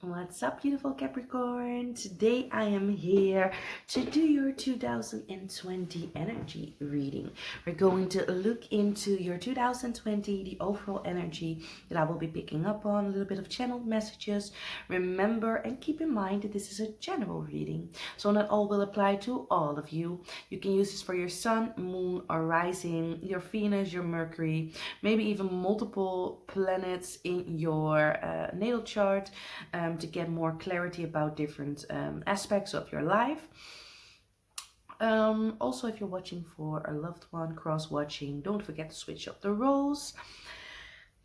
What's up, beautiful Capricorn? Today I am here to do your 2020 energy reading. We're going to look into your 2020, the overall energy that I will be picking up on, a little bit of channeled messages. Remember and keep in mind that this is a general reading, so not all will apply to all of you. You can use this for your sun, moon, or rising, your Venus, your Mercury, maybe even multiple planets in your natal chart. To get more clarity about different aspects of your life. Also, if you're watching for a loved one, cross-watching, don't forget to switch up the roles.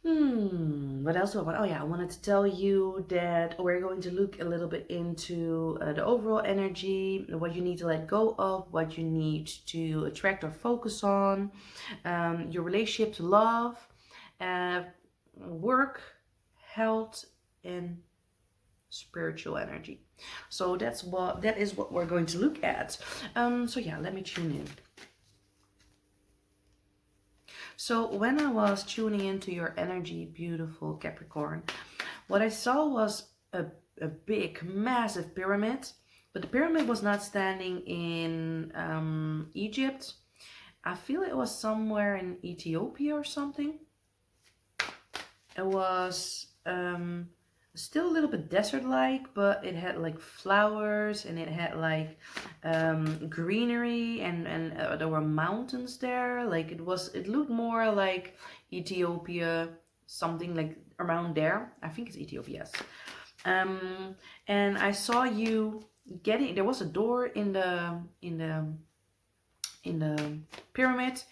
What else do I want? Oh yeah, I wanted to tell you that we're going to look a little bit into the overall energy, what you need to let go of, what you need to attract or focus on, your relationship to love, work, health, and spiritual energy. So that is what we're going to look at. So yeah, let me tune in. So when I was tuning into your energy, beautiful Capricorn, what I saw was a big, massive pyramid, but the pyramid was not standing in Egypt. I feel it was somewhere in Ethiopia or something. It was still a little bit desert-like, but it had like flowers and it had like greenery and there were mountains there. Like it looked more like Ethiopia, something like around there. I think it's Ethiopia, yes. And I saw you getting, there was a door in the pyramid.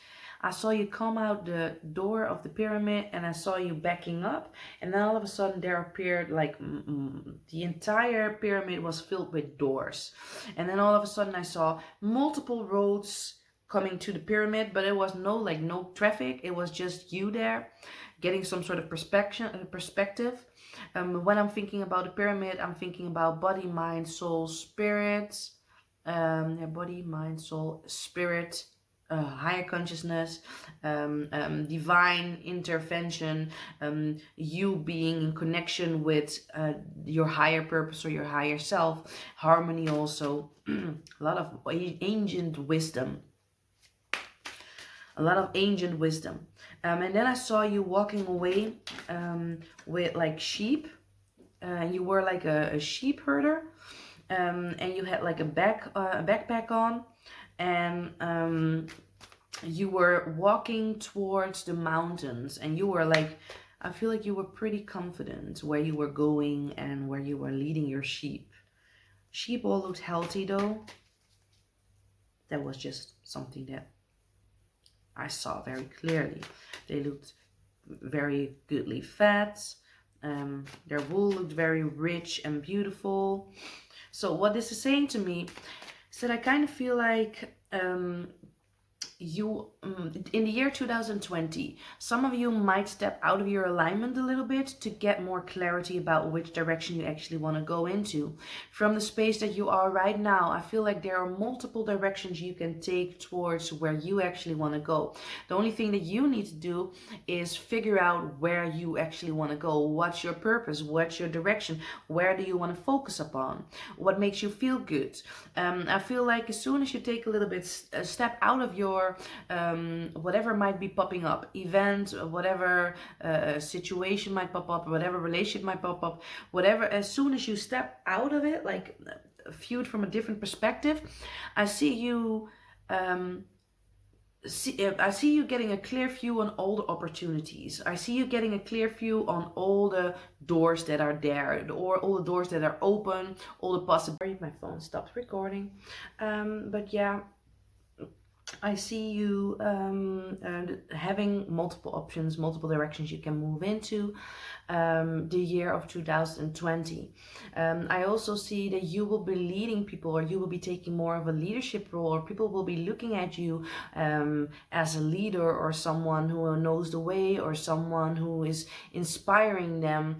I saw you come out the door of the pyramid and I saw you backing up, and then all of a sudden there appeared like the entire pyramid was filled with doors, and then all of a sudden I saw multiple roads coming to the pyramid, but it was no traffic. It was just you there getting some sort of perspective. When I'm thinking about the pyramid, I'm thinking about body, mind, soul, spirit. Body, mind, soul, spirit, higher consciousness, divine intervention, you being in connection with your higher purpose or your higher self, harmony also, a lot of ancient wisdom. A lot of ancient wisdom. And then I saw you walking away with like sheep. You were like a sheep herder. And you had like a backpack on, and you were walking towards the mountains, and you were like, I feel like you were pretty confident where you were going and where you were leading your sheep. Sheep all looked healthy though. That was just something that I saw very clearly. They looked very goodly fat. Their wool looked very rich and beautiful. So what this is saying to me is that I kind of feel like you in the year 2020, some of you might step out of your alignment a little bit to get more clarity about which direction you actually want to go into. From the space that you are right now, I feel like there are multiple directions you can take towards where you actually want to go. The only thing that you need to do is figure out where you actually want to go. What's your purpose? What's your direction? Where do you want to focus upon? What makes you feel good? I feel like as soon as you take a little bit a step out of your whatever might be popping up, event, whatever situation might pop up, whatever relationship might pop up, whatever, as soon as you step out of it, like viewed from a different perspective, I see you I see you getting a clear view on all the opportunities. I see you getting a clear view on all the doors that are there, or all the doors that are open, all the possibilities. My phone stopped recording. But yeah, I see you having multiple options, multiple directions you can move into the year of 2020. I also see that you will be leading people, or you will be taking more of a leadership role, or people will be looking at you as a leader, or someone who knows the way, or someone who is inspiring them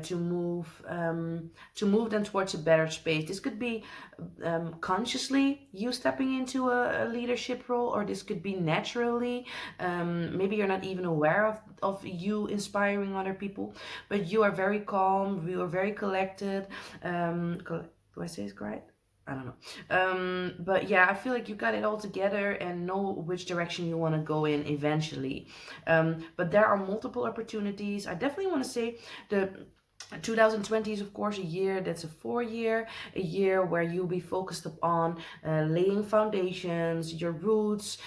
to move them towards a better space. This could be consciously you stepping into a leadership role, or this could be naturally. Maybe you're not even aware of you inspiring other people, but you are very calm, you are very collected. Do I say it right? I don't know. But yeah, I feel like you got it all together and know which direction you want to go in eventually. But there are multiple opportunities. I definitely want to say the 2020 is of course a year that's a 4 year, a year where you'll be focused upon laying foundations, your roots,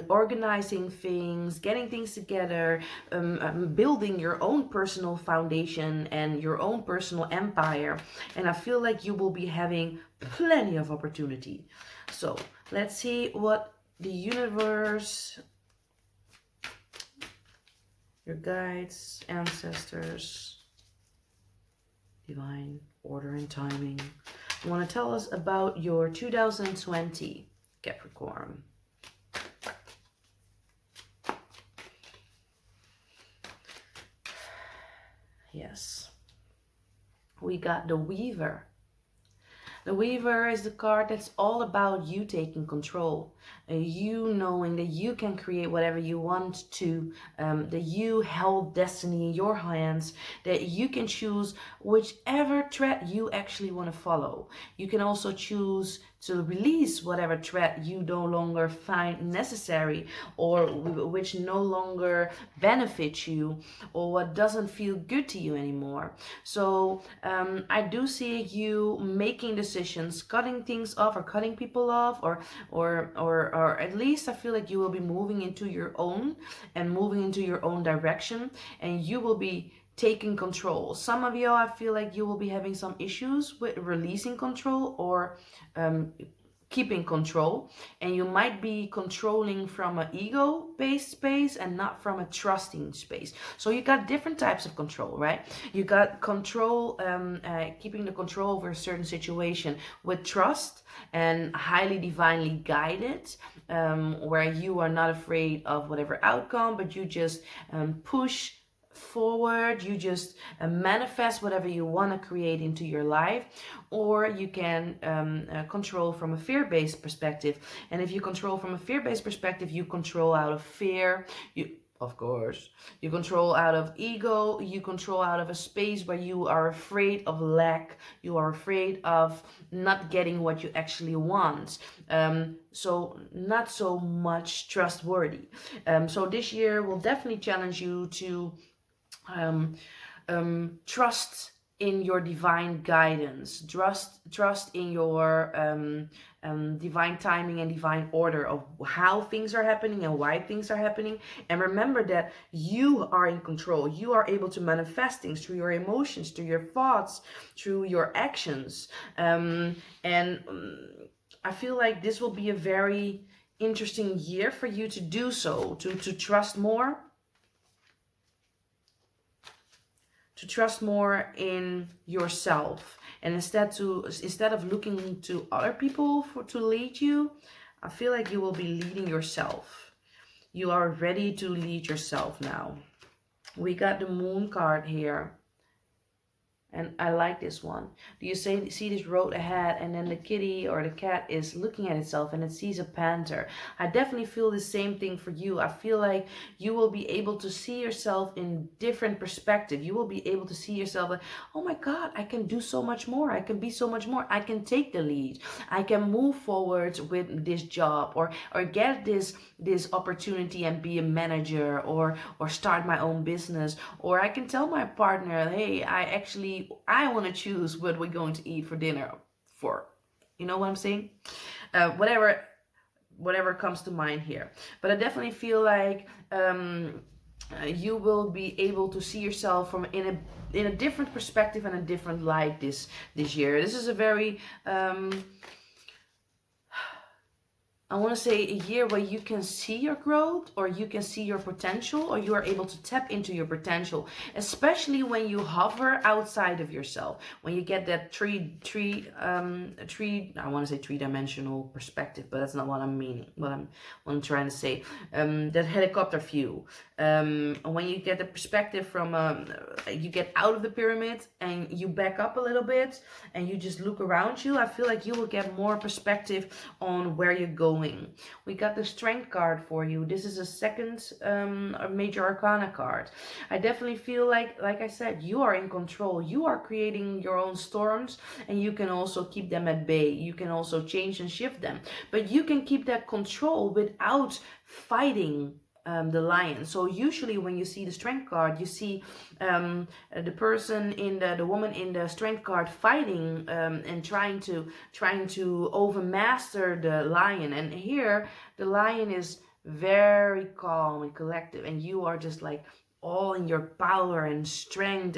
organizing things, getting things together, building your own personal foundation and your own personal empire. And I feel like you will be having plenty of opportunity. So let's see what the universe, your guides, ancestors, divine order and timing, you want to tell us about your 2020 Capricorn. Yes, we got the Weaver. The Weaver is the card that's all about you taking control, you knowing that you can create whatever you want to, that you held destiny in your hands, that you can choose whichever thread you actually want to follow. You can also choose to release whatever thread you no longer find necessary, or which no longer benefits you, or what doesn't feel good to you anymore. So I do see you making decisions, cutting things off or cutting people off, or at least I feel like you will be moving into your own and moving into your own direction, and you will be taking control. Some of you, I feel like you will be having some issues with releasing control or keeping control, and you might be controlling from an ego-based space and not from a trusting space. So you got different types of control, right? You got control, keeping the control over a certain situation with trust and highly divinely guided, where you are not afraid of whatever outcome, but you just push forward, you just manifest whatever you want to create into your life. Or you can control from a fear-based perspective, and if you control from a fear-based perspective, you control out of fear, of course, you control out of ego, you control out of a space where you are afraid of lack, you are afraid of not getting what you actually want, so not so much trustworthy. So this year will definitely challenge you to trust in your divine guidance, trust in your divine timing and divine order of how things are happening and why things are happening. And remember that you are in control. You are able to manifest things through your emotions, through your thoughts, through your actions. And I feel like this will be a very interesting year for you to do so, to trust more, to trust more in yourself, and instead of looking to other people to lead you, I feel like you will be leading yourself. You are ready to lead yourself now. We got the Moon card here, and I like this one. Do you see this road ahead, and then the kitty or the cat is looking at itself and it sees a panther? I definitely feel the same thing for you. I feel like you will be able to see yourself in different perspective. You will be able to see yourself like, oh my God, I can do so much more. I can be so much more. I can take the lead. I can move forward with this job, or get this opportunity and be a manager, or start my own business, or I can tell my partner, hey, I want to choose what we're going to eat for dinner for. You know what I'm saying? Whatever comes to mind here. But I definitely feel like you will be able to see yourself from in a different perspective and a different light this year. This is a very I want to say a year where you can see your growth, or you can see your potential, or you are able to tap into your potential, especially when you hover outside of yourself, when you get that I want to say three-dimensional perspective, but that's not what I'm meaning, what I'm trying to say, that helicopter view, when you get the perspective from you get out of the pyramid and you back up a little bit and you just look around you. I feel like you will get more perspective on where you're going going. We got the Strength card for you. This is a second major arcana card. I definitely feel like I said, you are in control. You are creating your own storms, and you can also keep them at bay. You can also change and shift them, but you can keep that control without fighting the lion. So usually when you see the Strength card, you see the person in the woman in the Strength card fighting and trying to overmaster the lion. And here the lion is very calm and collective, and you are just like all in your power and strength,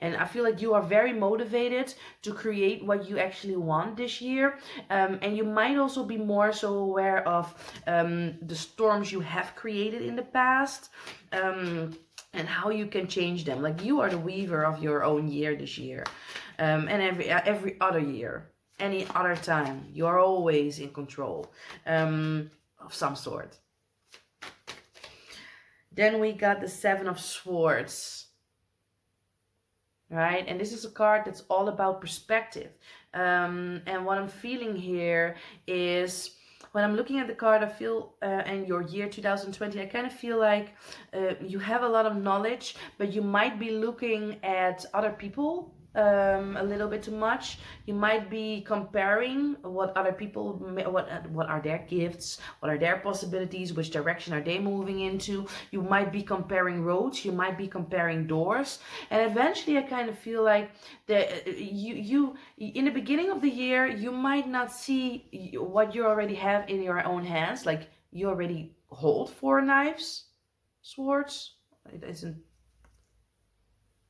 and I feel like you are very motivated to create what you actually want this year, and you might also be more so aware of the storms you have created in the past, and how you can change them. Like, you are the weaver of your own year this year, and every other year, any other time, you are always in control of some sort. Then we got the Seven of Swords, right? And this is a card that's all about perspective. And what I'm feeling here is, when I'm looking at the card, I feel, and your year 2020, I kind of feel like you have a lot of knowledge, but you might be looking at other people a little bit too much. You might be comparing what other people, what are their gifts, what are their possibilities, which direction are they moving into. You might be comparing roads, you might be comparing doors, and eventually I kind of feel like that you in the beginning of the year, you might not see what you already have in your own hands. Like, you already hold 4 swords. It isn't.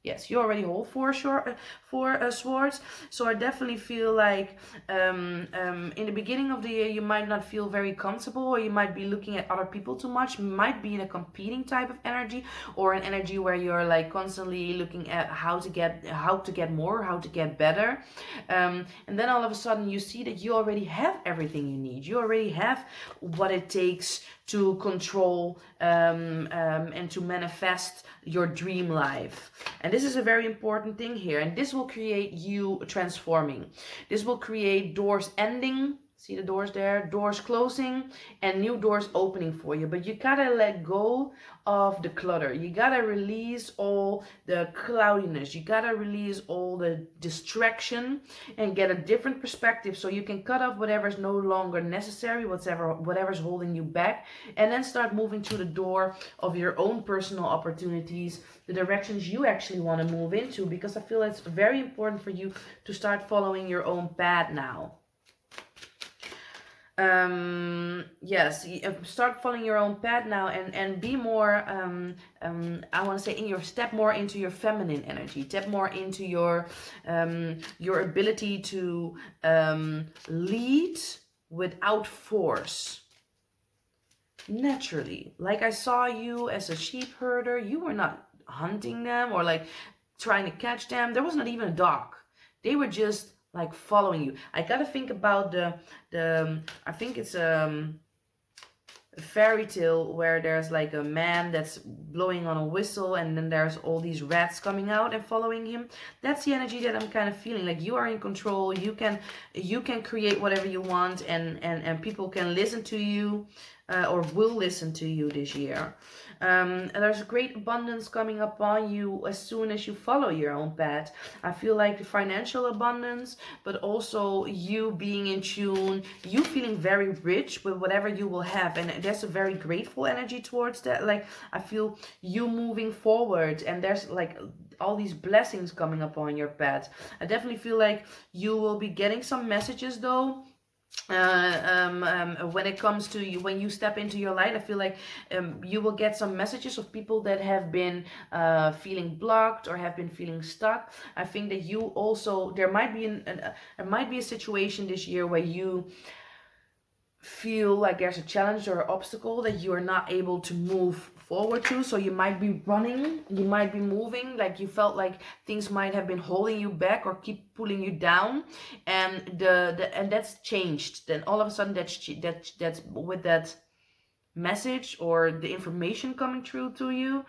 Yes, you already hold 4 swords. So I definitely feel like in the beginning of the year, you might not feel very comfortable, or you might be looking at other people too much. You might be in a competing type of energy, or an energy where you're like constantly looking at how to get more, how to get better. And then all of a sudden you see that you already have everything you need. You already have what it takes to control and to manifest your dream life. And this is a very important thing here, and this will create you transforming. This will create doors ending. See the doors there? Doors closing and new doors opening for you. But you gotta let go of the clutter. You gotta release all the cloudiness. You gotta release all the distraction and get a different perspective, so you can cut off whatever's no longer necessary, whatever's holding you back, and then start moving to the door of your own personal opportunities, the directions you actually want to move into, because I feel it's very important for you to start following your own path now. Yes, start following your own path now, and be more I want to say step more into your feminine energy, step more into your ability to lead without force, naturally. Like, I saw you as a sheep herder. You were not hunting them or like trying to catch them. There was not even a dog. They were just like following you. I gotta think about the I think it's a fairy tale where there's like a man that's blowing on a whistle, and then there's all these rats coming out and following him. That's the energy that I'm kind of feeling. Like, you are in control. You can create whatever you want, and people can listen to you, or will listen to you this year. And there's a great abundance coming upon you as soon as you follow your own path. I feel like the financial abundance, but also you being in tune, you feeling very rich with whatever you will have. And there's a very grateful energy towards that. Like, I feel you moving forward, and there's like all these blessings coming upon your path. I definitely feel like you will be getting some messages though. When it comes to you, when you step into your light, I feel like you will get some messages of people that have been feeling blocked or have been feeling stuck. I think that you also, there might be a situation this year where you feel like there's a challenge or an obstacle that you are not able to move forward to. So you might be running, you might be moving, like you felt like things might have been holding you back or keep pulling you down, and and that's changed. Then all of a sudden that's with that message or the information coming through to you,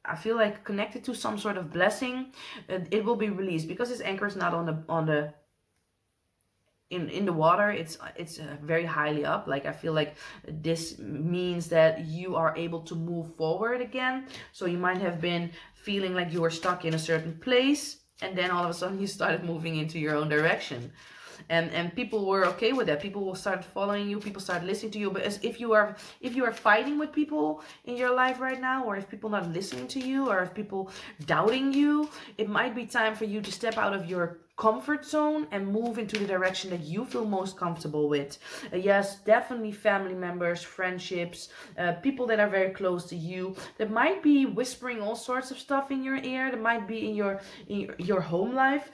I feel like connected to some sort of blessing, it will be released, because this anchor is not on the in the water, it's very highly up. Like I feel like this means that you are able to move forward again. So you might have been feeling like you were stuck in a certain place, and then all of a sudden you started moving into your own direction, and people were okay with that. People will start following you, people start listening to you. But as if you are fighting with people in your life right now, or if people not listening to you, or if people doubting you, it might be time for you to step out of your comfort zone and move into the direction that you feel most comfortable with. Yes, definitely family members, friendships, people that are very close to you, that might be whispering all sorts of stuff in your ear, that might be in your home life.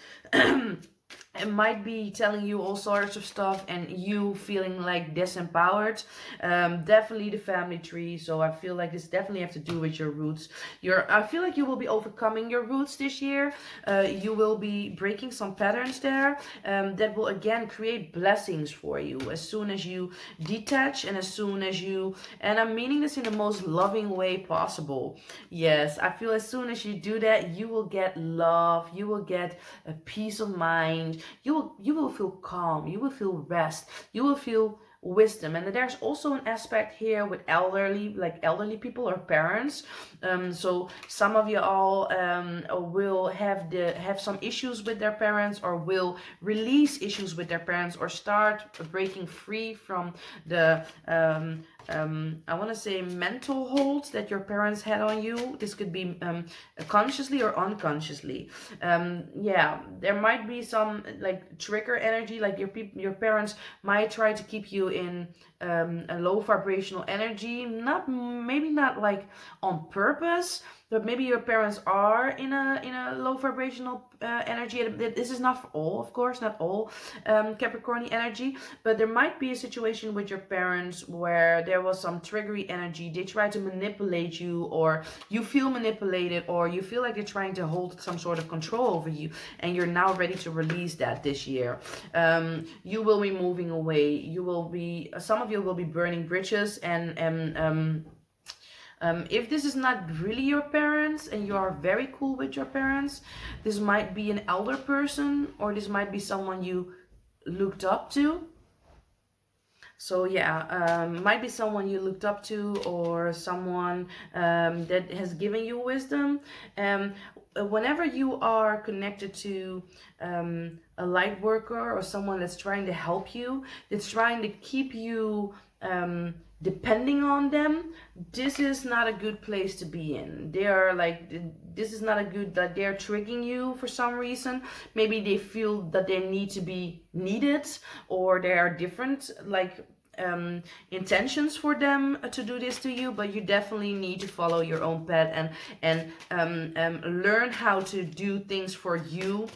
It might be telling you all sorts of stuff and you feeling like disempowered. Definitely the family tree. So I feel like this definitely have to do with your roots. I feel like you will be overcoming your roots this year. You will be breaking some patterns there, that will again create blessings for you as soon as you detach, and as soon as you, and I'm meaning this in the most loving way possible. Yes, I feel as soon as you do that, you will get love, you will get a peace of mind, you will feel calm, you will feel rest, you will feel wisdom. And there's also an aspect here with elderly people or parents. So some of you all will have some issues with their parents, or will release issues with their parents, or start breaking free from the I want to say mental holds that your parents had on you. This could be consciously or unconsciously. Yeah, there might be some like trigger energy, like your parents might try to keep you in a low vibrational energy, maybe not like on purpose, but maybe your parents are in a low vibrational energy. This is not for all, of course, not all Capricorn energy, but there might be a situation with your parents where there was some triggery energy. They try to manipulate you, or you feel manipulated, or you feel like they're trying to hold some sort of control over you, and you're now ready to release that this year. You will be moving away. Some of you will be burning bridges, and if this is not really your parents and you are very cool with your parents, this might be an elder person, or this might be someone you looked up to. So yeah, might be someone you looked up to, or someone that has given you wisdom. Whenever you are connected to a light worker, or someone that's trying to help you, that's trying to keep you depending on them, this is not a good place to be in. They are like, this is not a good, that they're triggering you for some reason. Maybe they feel that they need to be needed, or there are different like intentions for them to do this to you. But you definitely need to follow your own path and learn how to do things for you.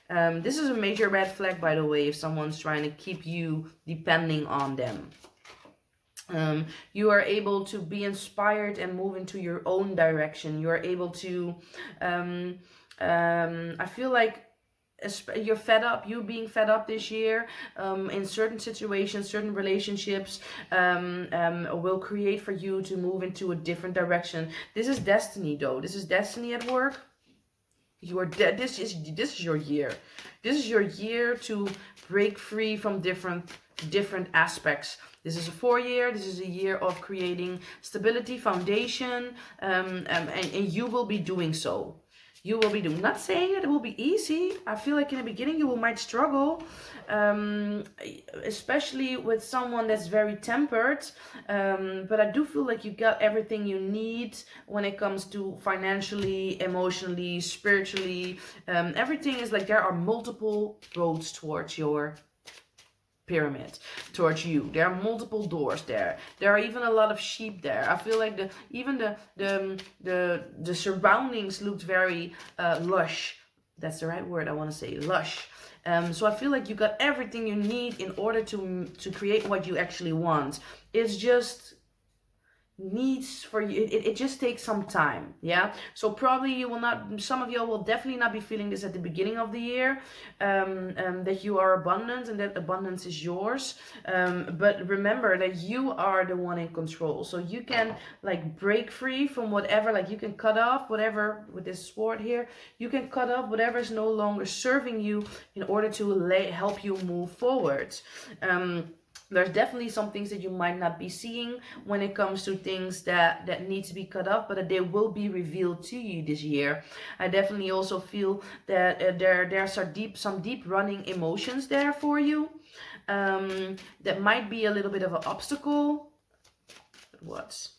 This is a major red flag, by the way, if someone's trying to keep you depending on them. You are able to be inspired and move into your own direction. You are able to, I feel like you're fed up, you being fed up this year in certain situations, certain relationships will create for you to move into a different direction. This is destiny though. This is destiny at work. This is your year. This is your year to break free from different aspects. This is a 4-year. This is a year of creating stability, foundation, and you will be doing so. You will be doing. Not saying that it will be easy. I feel like in the beginning you might struggle, especially with someone that's very tempered. But I do feel like you got everything you need when it comes to financially, emotionally, spiritually. Everything is like there are multiple roads towards your pyramid, towards you. There are multiple doors there. There are even a lot of sheep there. I feel like the surroundings looked very lush. That's the right word I want to say, lush. So I feel like you got everything you need in order to create what you actually want. It's just needs for you, it just takes some time. Yeah, so probably you will not, some of you will definitely not be feeling this at the beginning of the year, that you are abundant and that abundance is yours, but remember that you are the one in control, so you can like break free from whatever, like you can cut off whatever with this sword here, you can cut off whatever is no longer serving you in order to help you move forward. There's definitely some things that you might not be seeing when it comes to things that need to be cut off, but they will be revealed to you this year. I definitely also feel that there's some deep running emotions there for you, that might be a little bit of an obstacle. What?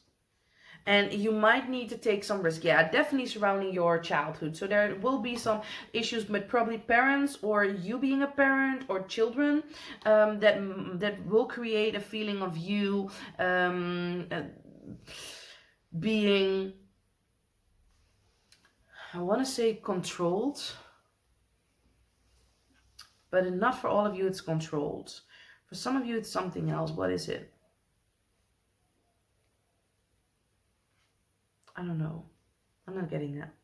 And you might need to take some risk. Yeah, definitely surrounding your childhood. So there will be some issues with probably parents or you being a parent or children, that will create a feeling of you being, I want to say controlled, but not for all of you it's controlled. For some of you it's something else. What is it? I don't know. I'm not getting that.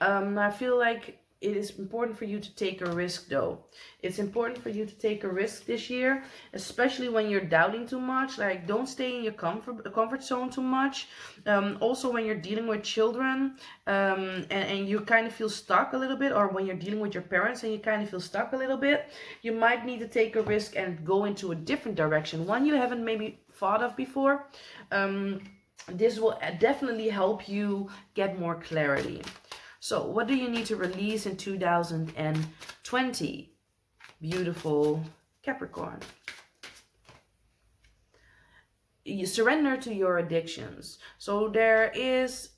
I feel like it is important for you to take a risk though. It's important for you to take a risk this year, especially when you're doubting too much. Like, don't stay in your comfort zone too much. Also when you're dealing with children, and you kind of feel stuck a little bit, or when you're dealing with your parents and you kind of feel stuck a little bit, you might need to take a risk and go into a different direction, one you haven't maybe thought of before. This will definitely help you get more clarity. So what do you need to release in 2020? Beautiful Capricorn. You surrender to your addictions. So there is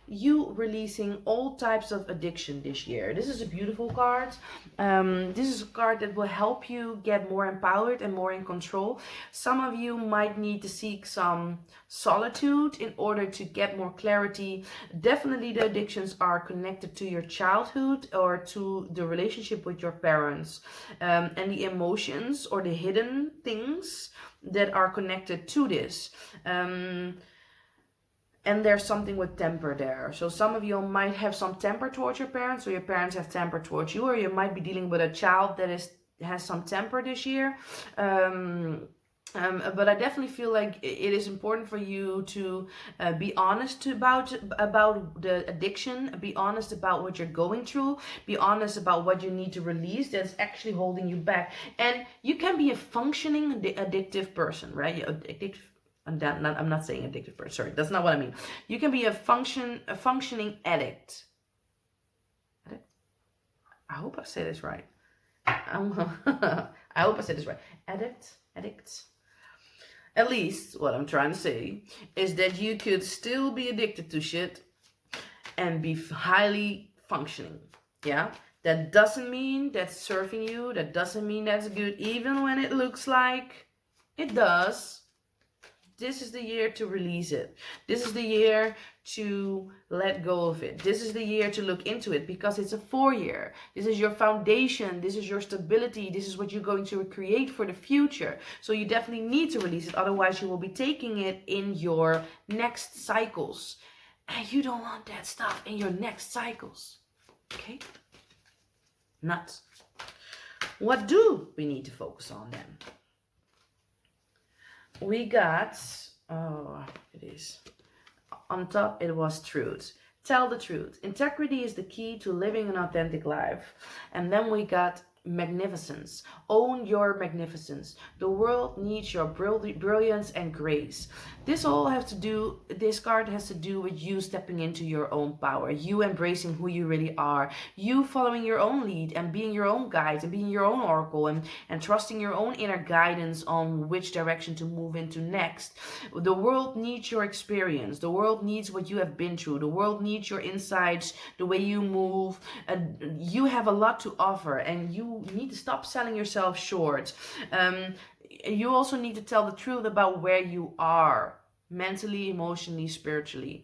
you releasing all types of addiction this year. This is a beautiful card. This is a card that will help you get more empowered and more in control. Some of you might need to seek some solitude in order to get more clarity. Definitely the addictions are connected to your childhood or to the relationship with your parents, and the emotions or the hidden things that are connected to this. And there's something with temper there. So some of you might have some temper towards your parents, or your parents have temper towards you, or you might be dealing with a child that has some temper this year. But I definitely feel like it is important for you to be honest about the addiction, be honest about what you're going through, be honest about what you need to release that's actually holding you back. And you can be a functioning addictive person, right? Addictive. I'm not saying addictive person. Sorry, that's not what I mean. You can be a functioning addict. I hope I say this right. I hope I said this right. Addict. At least what I'm trying to say is that you could still be addicted to shit and be highly functioning. Yeah, that doesn't mean that's serving you. That doesn't mean that's good, even when it looks like it does. This is the year to release it. This is the year to let go of it. This is the year to look into it, because it's a 4-year. This is your foundation. This is your stability. This is what you're going to create for the future. So you definitely need to release it. Otherwise, you will be taking it in your next cycles. And you don't want that stuff in your next cycles. Okay? Nuts. What do we need to focus on then? We got, it is on top, it was truth. Tell the truth. Integrity is the key to living an authentic life. And then we got magnificence. Own your magnificence. The world needs your brilliance and grace. This card has to do with you stepping into your own power, you embracing who you really are, you following your own lead and being your own guide and being your own oracle, and trusting your own inner guidance on which direction to move into next. The world needs your experience. The world needs what you have been through. The world needs your insights, the way you move. You have a lot to offer, and you need to stop selling yourself short. You also need to tell the truth about where you are. mentally, emotionally, spiritually.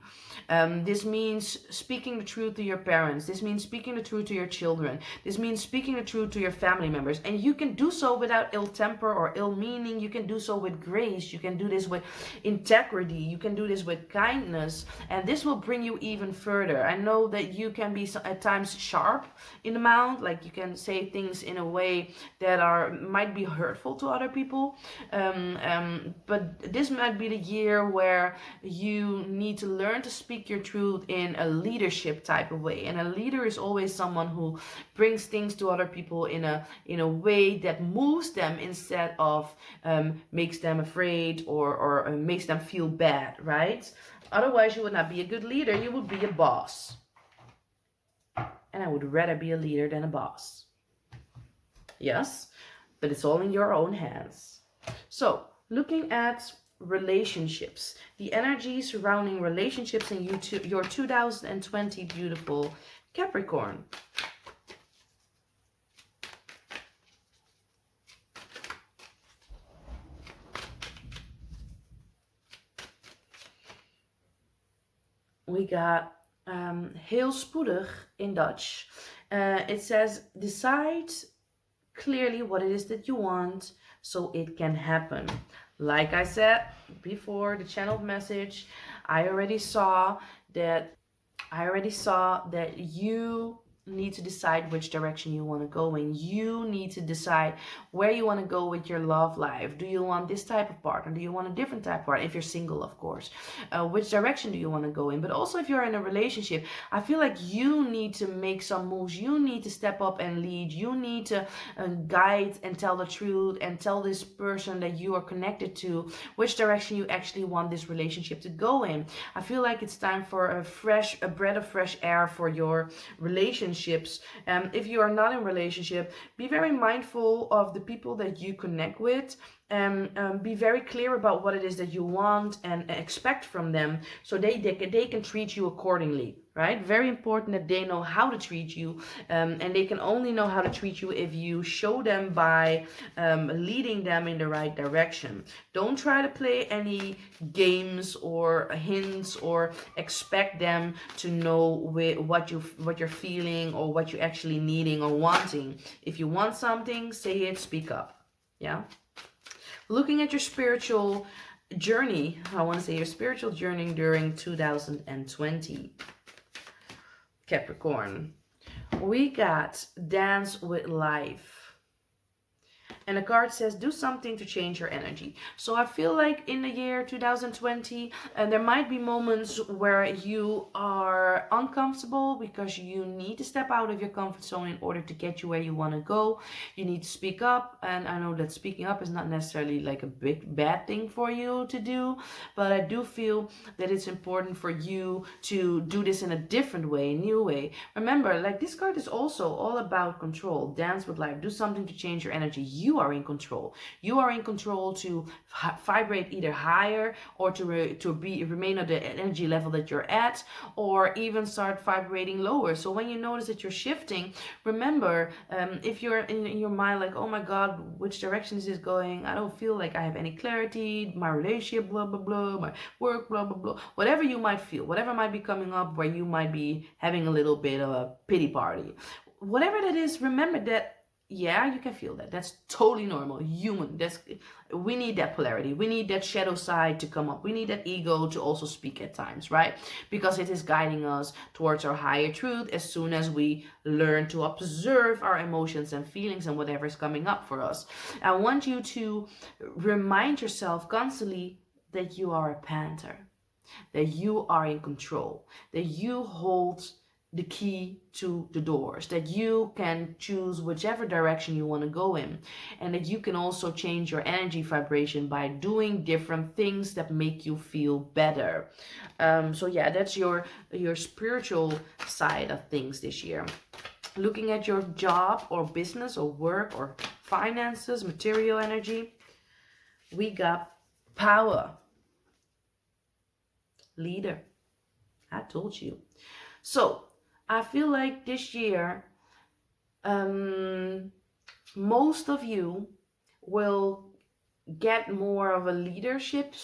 This means speaking the truth to your parents. This means speaking the truth to your children. This means speaking the truth to your family members. And you can do so without ill temper or ill meaning. You can do so with grace. You can do this with integrity. You can do this with kindness. And this will bring you even further. I know that you can be at times sharp in the mouth. Like you can say things in a way that might be hurtful to other people. But this might be the year where you need to learn to speak your truth in a leadership type of way. And a leader is always someone who brings things to other people in a way that moves them instead of makes them afraid or makes them feel bad, right? Otherwise, you would not be a good leader. You would be a boss. And I would rather be a leader than a boss. Yes, but it's all in your own hands. So, looking at relationships, the energy surrounding relationships in your 2020 beautiful Capricorn. We got heel spoedig in Dutch. It says, decide clearly what it is that you want so it can happen. Like I said before, the channeled message, I already saw that you need to decide which direction you want to go in. You need to decide where you want to go with your love life. Do you want this type of partner? Do you want a different type of partner? If you're single, of course. Which direction do you want to go in? But also if you're in a relationship, I feel like you need to make some moves. You need to step up and lead. You need to guide and tell the truth and tell this person that you are connected to which direction you actually want this relationship to go in. I feel like it's time for a breath of fresh air for your relationships. If you are not in a relationship, be very mindful of the people that you connect with. Be very clear about what it is that you want and expect from them, so they can treat you accordingly, right? Very important that they know how to treat you, and they can only know how to treat you if you show them by leading them in the right direction. Don't try to play any games or hints or expect them to know what you're feeling or what you're actually needing or wanting. If you want something, say it, speak up. Yeah. Looking at your spiritual journey, I want to say your spiritual journey during 2020. Capricorn. We got Dance with Life. And the card says, do something to change your energy. So I feel like in the year 2020, there might be moments where you are uncomfortable because you need to step out of your comfort zone in order to get you where you want to go. You need to speak up. And I know that speaking up is not necessarily like a big bad thing for you to do. But I do feel that it's important for you to do this in a different way, a new way. Remember, like this card is also all about control. Dance with life. Do something to change your energy. You are in control. You are in control to vibrate either higher or to remain at the energy level that you're at, or even start vibrating lower. So when you notice that you're shifting, remember, if you're in your mind like, oh my God, which direction is this going? I don't feel like I have any clarity. My relationship, blah, blah, blah. My work, blah, blah, blah. Whatever you might feel, whatever might be coming up where you might be having a little bit of a pity party. Whatever that is, remember that yeah, you can feel that. That's totally normal, human. We need that polarity. We need that shadow side to come up. We need that ego to also speak at times, right? Because it is guiding us towards our higher truth as soon as we learn to observe our emotions and feelings and whatever is coming up for us. I want you to remind yourself constantly that you are a panther, that you are in control, that you hold the key to the doors, that you can choose whichever direction you want to go in, and that you can also change your energy vibration by doing different things that make you feel better. So yeah, that's your spiritual side of things this year. Looking at your job or business or work or finances, material energy, we got power, leader. I told you. So I feel like this year, most of you will get more of a leadership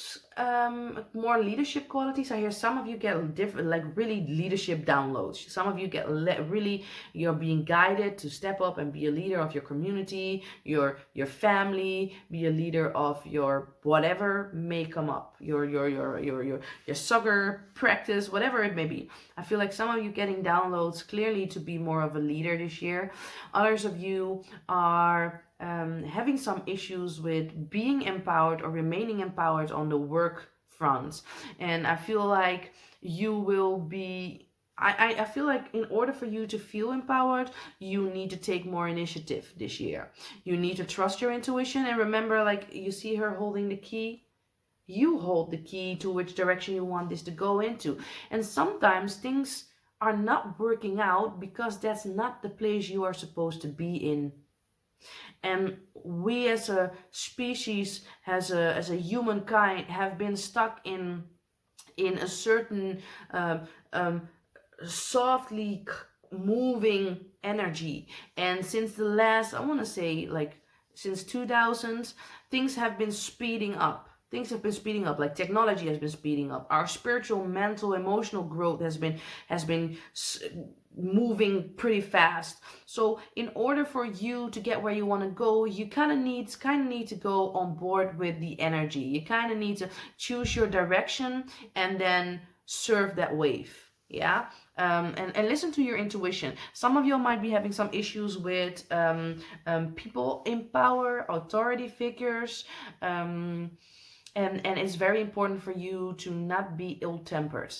more leadership qualities. I hear some of you get different, like really leadership downloads. Some of you get really, you're being guided to step up and be a leader of your community, your family, be a leader of your whatever may come up, your soccer practice, whatever it may be. I feel like some of you getting downloads clearly to be more of a leader this year. Others of you are having some issues with being empowered or remaining empowered on the work front. And I feel like you will be, I feel like in order for you to feel empowered, you need to take more initiative this year. You need to trust your intuition and remember, like you see her holding the key. You hold the key to which direction you want this to go into. And sometimes things are not working out because that's not the place you are supposed to be in. And we as a species, as a humankind, have been stuck in a certain softly moving energy. And since the last, I want to say like since 2000s, things have been speeding up. Things have been speeding up, like technology has been speeding up. Our spiritual, mental, emotional growth has been moving pretty fast. So in order for you to get where you want to go, you kind of need to go on board with the energy. You kind of need to choose your direction and then surf that wave. Yeah. And listen to your intuition. Some of you might be having some issues with people in power, authority figures, and it's very important for you to not be ill-tempered.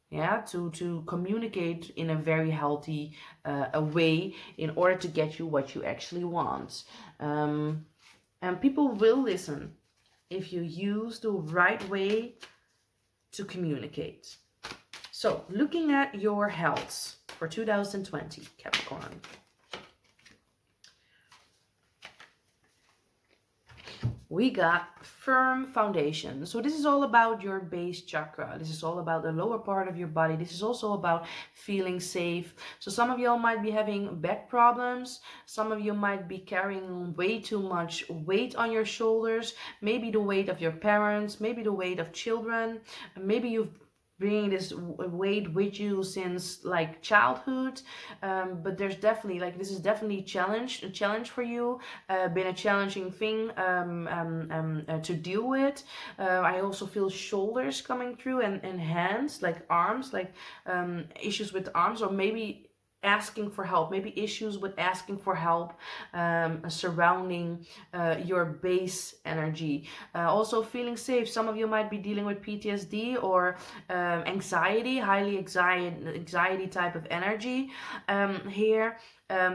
Yeah, to communicate in a very healthy a way in order to get you what you actually want. And people will listen if you use the right way to communicate. So, looking at your health for 2020, Capricorn. We got firm foundation. So this is all about your base chakra. This is all about the lower part of your body. This is also about feeling safe. So some of y'all might be having back problems. Some of you might be carrying way too much weight on your shoulders. Maybe the weight of your parents, maybe the weight of children. Maybe you've bringing this weight with you since like childhood, but there's definitely like this is definitely a challenge for you, been a challenging thing to deal with. I also feel shoulders coming through and hands, like arms, like issues with arms, or maybe asking for help, maybe issues with asking for help surrounding your base energy. Also feeling safe. Some of you might be dealing with PTSD or anxiety, highly anxiety type of energy here.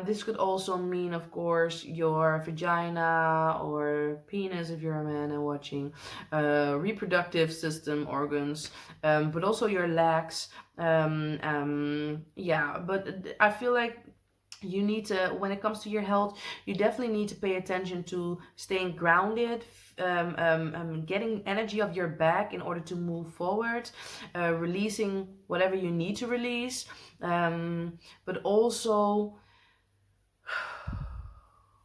This could also mean, of course, your vagina or penis if you're a man and watching, reproductive system organs, but also your legs. Yeah, but I feel like you need to, when it comes to your health, you definitely need to pay attention to staying grounded, getting energy off your back in order to move forward, releasing whatever you need to release, but also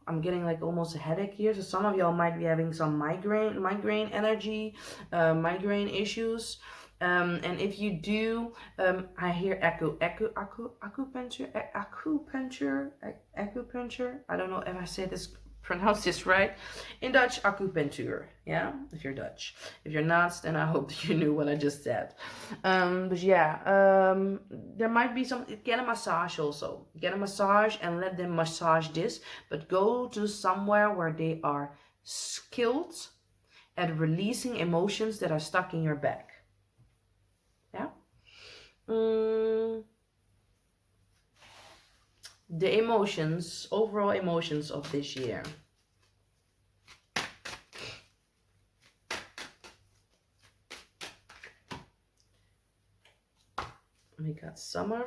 I'm getting like almost a headache here. So some of y'all might be having some migraine energy, migraine issues. And if you do, I hear acupuncture. I don't know if I say this, pronounce this right. In Dutch, acupuncture. Yeah, if you're Dutch. If you're not, then I hope that you knew what I just said. But yeah, there might be some. Get a massage also. Get a massage and let them massage this. But go to somewhere where they are skilled at releasing emotions that are stuck in your back. Yeah. The emotions, overall emotions of this year. We got summer.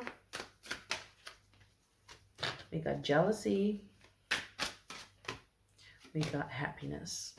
We got jealousy. We got happiness.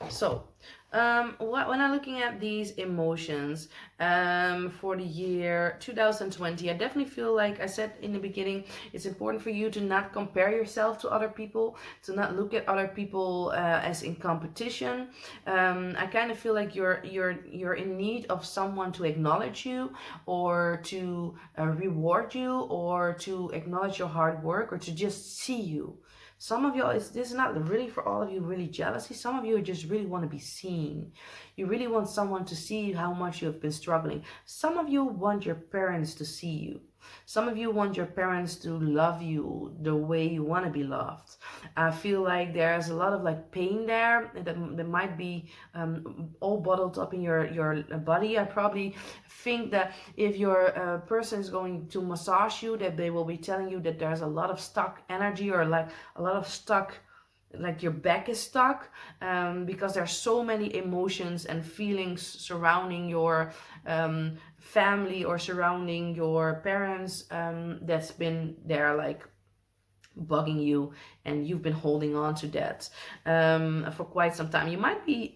So, when I'm looking at these emotions for the year 2020, I definitely feel like I said in the beginning, it's important for you to not compare yourself to other people, to not look at other people as in competition. I kind of feel like you're in need of someone to acknowledge you, or to reward you, or to acknowledge your hard work, or to just see you. Some of y'all, this is not really for all of you really jealousy. Some of you just really want to be seen. You really want someone to see how much you have been struggling. Some of you want your parents to see you. Some of you want your parents to love you the way you want to be loved. I feel like there's a lot of like pain there that might be all bottled up in your body. I probably think that if your person is going to massage you, that they will be telling you that there's a lot of stuck energy, or like a lot of stuck, like your back is stuck, because there's so many emotions and feelings surrounding your family, or surrounding your parents, that's been there like bugging you, and you've been holding on to that for quite some time. You might be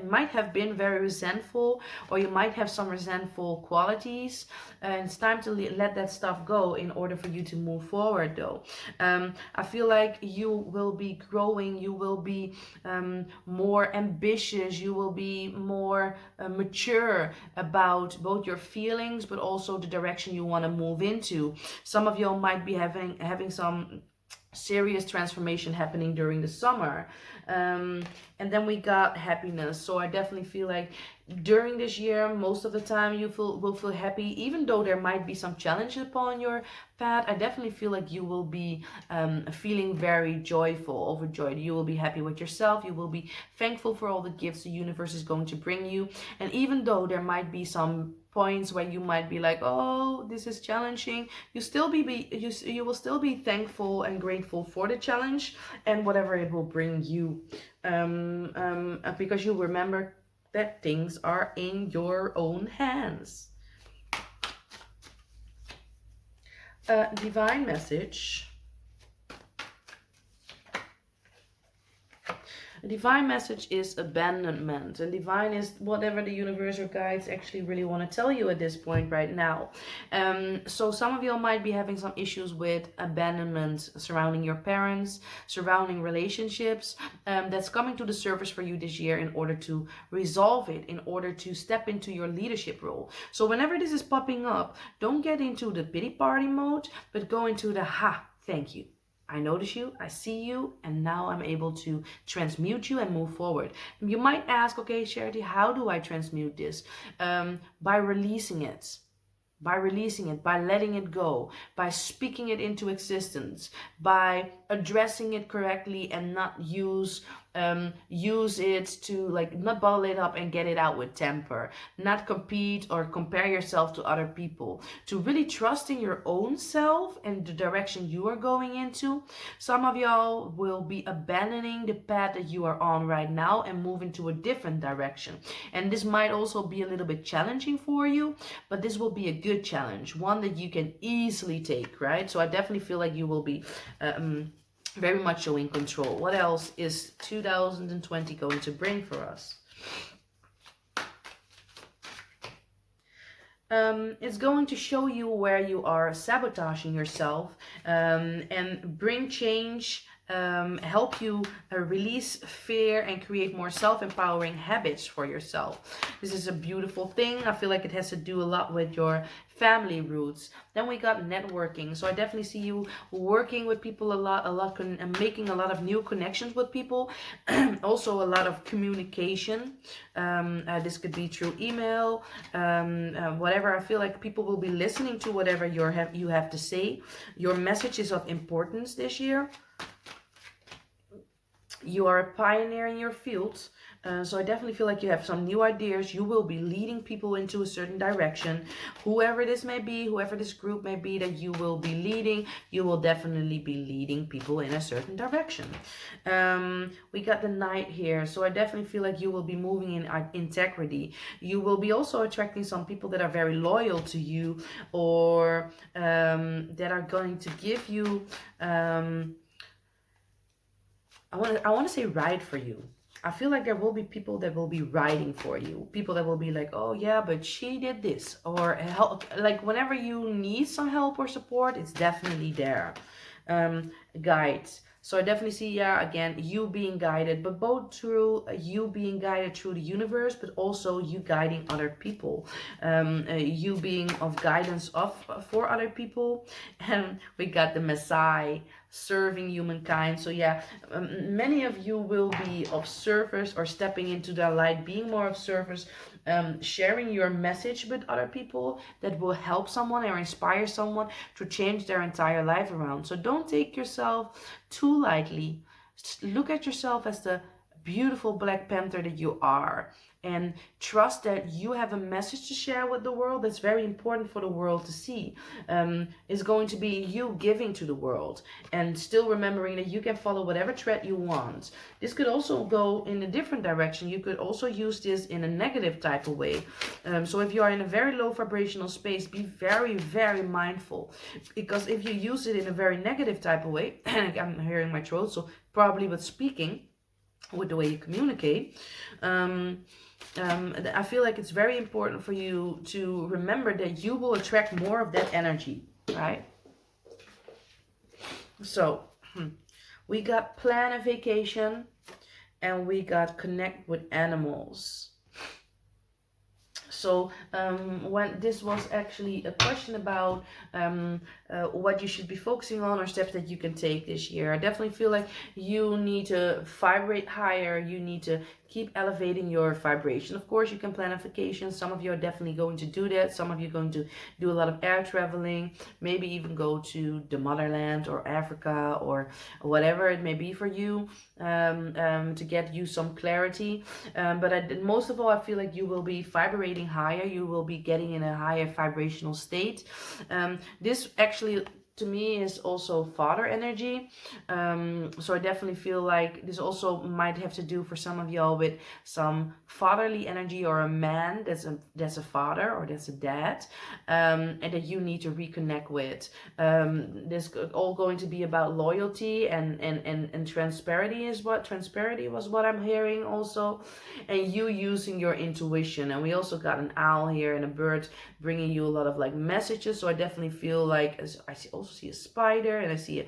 might have been very resentful, or you might have some resentful qualities, and it's time to let that stuff go in order for you to move forward though. I feel like you will be growing, you will be more ambitious, you will be more mature about both your feelings, but also the direction you want to move into. Some of you might be having some serious transformation happening during the summer. And then we got happiness. So I definitely feel like during this year, most of the time you will feel happy, even though there might be some challenges upon your path. I definitely feel like you will be feeling very joyful, overjoyed. You will be happy with yourself. You will be thankful for all the gifts the universe is going to bring you. And even though there might be some points where you might be like, oh, this is challenging, you will still be thankful and grateful for the challenge and whatever it will bring you, because you remember that things are in your own hands. Divine message. A divine message is abandonment, and divine is whatever the universe or guides actually really want to tell you at this point right now. So some of you might be having some issues with abandonment surrounding your parents, surrounding relationships. That's coming to the surface for you this year in order to resolve it, in order to step into your leadership role. So whenever this is popping up, don't get into the pity party mode, but go into the thank you. I notice you, I see you, and now I'm able to transmute you and move forward. You might ask, okay, Charity, how do I transmute this? By releasing it. By releasing it, by letting it go, by speaking it into existence, by addressing it correctly and not use it to like not bottle it up and get it out with temper, not compete or compare yourself to other people, to really trust in your own self and the direction you are going into. Some of y'all will be abandoning the path that you are on right now and move into a different direction, and this might also be a little bit challenging for you, but this will be a good challenge, one that you can easily take, right? So I definitely feel like you will be very much so in control. What else is 2020 going to bring for us? It's going to show you where you are sabotaging yourself, and bring change, help you release fear and create more self-empowering habits for yourself. This is a beautiful thing. I feel like it has to do a lot with your family roots. Then we got networking. So I definitely see you working with people a lot, and making a lot of new connections with people. Also a lot of communication. This could be through email, whatever. I feel like people will be listening to whatever you have to say. Your message is of importance this year. You are a pioneer in your field. So I definitely feel like you have some new ideas. You will be leading people into a certain direction. Whoever this may be, whoever this group may be that you will be leading, you will definitely be leading people in a certain direction. We got the Knight here. So I definitely feel like you will be moving in integrity. You will be also attracting some people that are very loyal to you, or that are going to give you... I want to say ride for you. I feel like there will be people that will be writing for you. People that will be like, oh yeah, but she did this. Or help, like whenever you need some help or support, it's definitely there. Guides. So I definitely see, yeah, again, you being guided, but both through you being guided through the universe, but also you guiding other people. You being of guidance for other people. And we got the Messiah serving humankind. So yeah, many of you will be of service or stepping into the light, being more of service, sharing your message with other people that will help someone or inspire someone to change their entire life around. So don't take yourself too lightly. Look at yourself as the beautiful Black Panther that you are, and trust that you have a message to share with the world that's very important for the world to see. Is going to be you giving to the world, and still remembering that you can follow whatever thread you want. This could also go in a different direction. You could also use this in a negative type of way. So if you are in a very low vibrational space, be very, very mindful, because if you use it in a very negative type of way, I'm hearing my throat, so probably with speaking, with the way you communicate, I feel like it's very important for you to remember that you will attract more of that energy, right? So we got plan a vacation, and we got connect with animals. So when this was actually a question about what you should be focusing on or steps that you can take this year, I definitely feel like you need to vibrate higher. You need to keep elevating your vibration. Of course, you can plan a vacation. Some of you are definitely going to do that. Some of you are going to do a lot of air traveling, maybe even go to the motherland or Africa or whatever it may be for you, to get you some clarity. But most of all, I feel like you will be vibrating higher. You will be getting in a higher vibrational state. This actually, to me, is also father energy. So I definitely feel like this also might have to do for some of y'all with some fatherly energy, or a man that's a father or that's a dad, and that you need to reconnect with. This all going to be about loyalty and transparency was what I'm hearing also, and you using your intuition. And we also got an owl here and a bird bringing you a lot of like messages. So I definitely feel like, also see a spider, and I see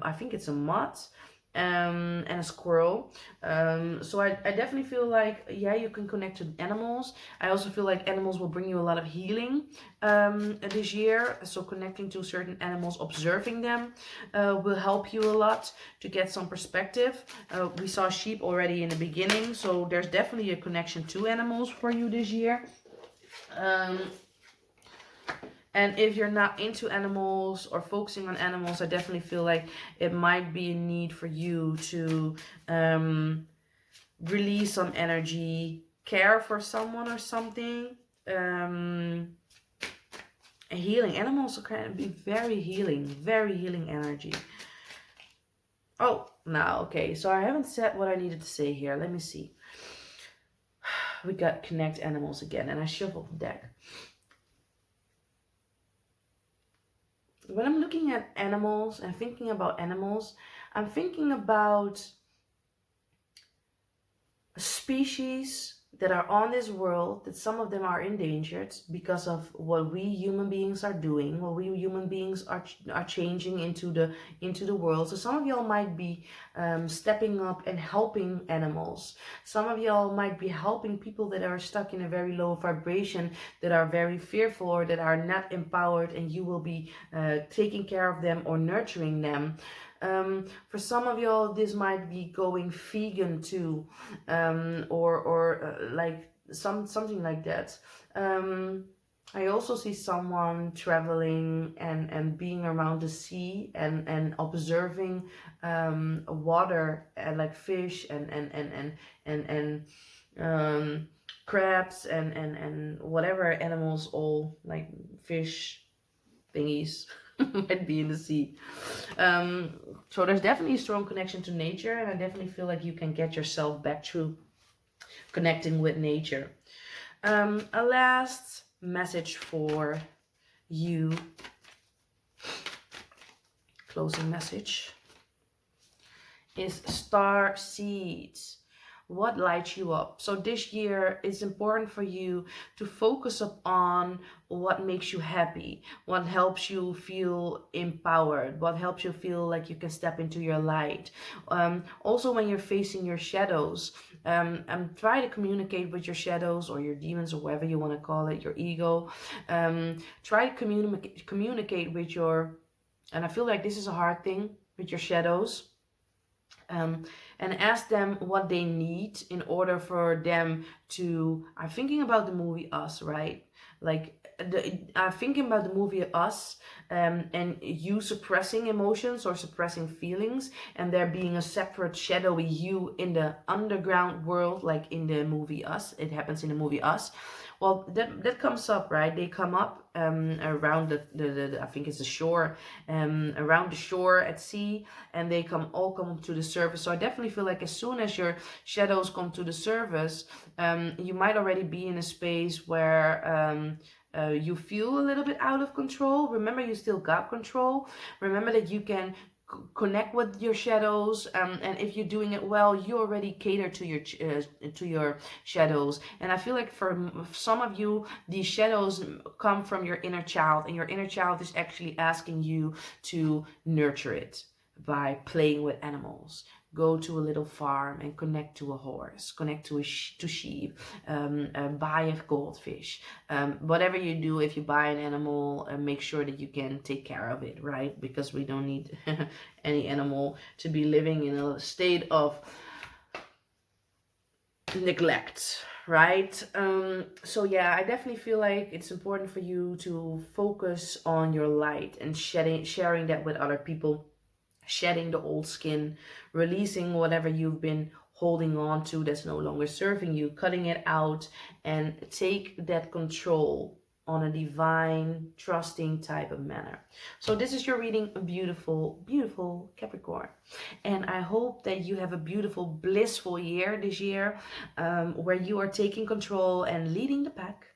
I think it's a moth, and a squirrel. So I definitely feel like, yeah, you can connect to animals. I also feel like animals will bring you a lot of healing this year. So connecting to certain animals, observing them, will help you a lot to get some perspective. We saw sheep already in the beginning, so there's definitely a connection to animals for you this year. And if you're not into animals or focusing on animals, I definitely feel like it might be a need for you to release some energy, care for someone or something. Healing. Animals can be very healing energy. Oh, now, okay. So I haven't said what I needed to say here. Let me see. We got connect animals again, and I shuffled the deck. When I'm looking at animals and thinking about animals, I'm thinking about a species that are on this world, that some of them are endangered because of what we human beings are doing, what we human beings are changing into the world. So some of y'all might be stepping up and helping animals. Some of y'all might be helping people that are stuck in a very low vibration, that are very fearful or that are not empowered, and you will be taking care of them or nurturing them. For some of y'all, this might be going vegan too, or like something like that. I also see someone traveling and being around the sea and observing water, and like fish and crabs and whatever animals, all like fish thingies might be in the sea. So there's definitely a strong connection to nature, and I definitely feel like you can get yourself back through connecting with nature. A last message for you, closing message, is star seeds. what lights you up. So this year it's important for you to focus upon what makes you happy, what helps you feel empowered, what helps you feel like you can step into your light. Also, when you're facing your shadows, try to communicate with your shadows or your demons or whatever you want to call it, your ego. Try to communicate with your, and I feel like this is a hard thing, with your shadows, um, and ask them what they need in order for them to. I'm thinking about the movie Us, right? Like I'm thinking about the movie Us, and you suppressing emotions or suppressing feelings, and there being a separate shadowy you in the underground world, like in the movie Us. It happens in the movie Us. Well, that comes up, right? They come up around the I think it's the shore, around the shore at sea, and they come up to the surface. So I definitely feel like as soon as your shadows come to the surface, you might already be in a space where you feel a little bit out of control. Remember, you still got control. Remember that you can connect with your shadows, and if you're doing it well, you already cater to your shadows. And I feel like for some of you, these shadows come from your inner child, and your inner child is actually asking you to nurture it by playing with animals. Go to a little farm and connect to a horse, connect to to sheep, buy a goldfish. Whatever you do, if you buy an animal, make sure that you can take care of it, right? Because we don't need any animal to be living in a state of neglect, right? So yeah, I definitely feel like it's important for you to focus on your light and sharing that with other people, shedding the old skin, releasing whatever you've been holding on to that's no longer serving you, cutting it out, and take that control on a divine, trusting type of manner. So this is your reading, a beautiful, beautiful Capricorn. And I hope that you have a beautiful, blissful year this year, where you are taking control and leading the pack,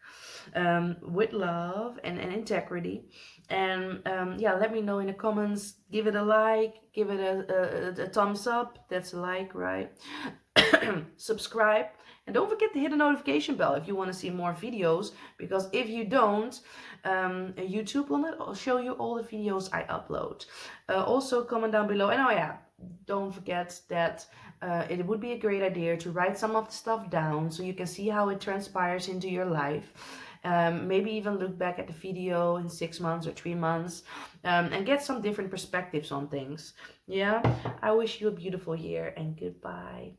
with love and integrity. And yeah, let me know in the comments. Give it a like, give it a thumbs up. That's a like, right? Subscribe, and don't forget to hit the notification bell if you want to see more videos, because if you don't, YouTube will not show you all the videos I upload. Also comment down below, and oh yeah, don't forget that it would be a great idea to write some of the stuff down so you can see how it transpires into your life. Maybe even look back at the video in 6 months or 3 months, and get some different perspectives on things. Yeah, I wish you a beautiful year, and goodbye.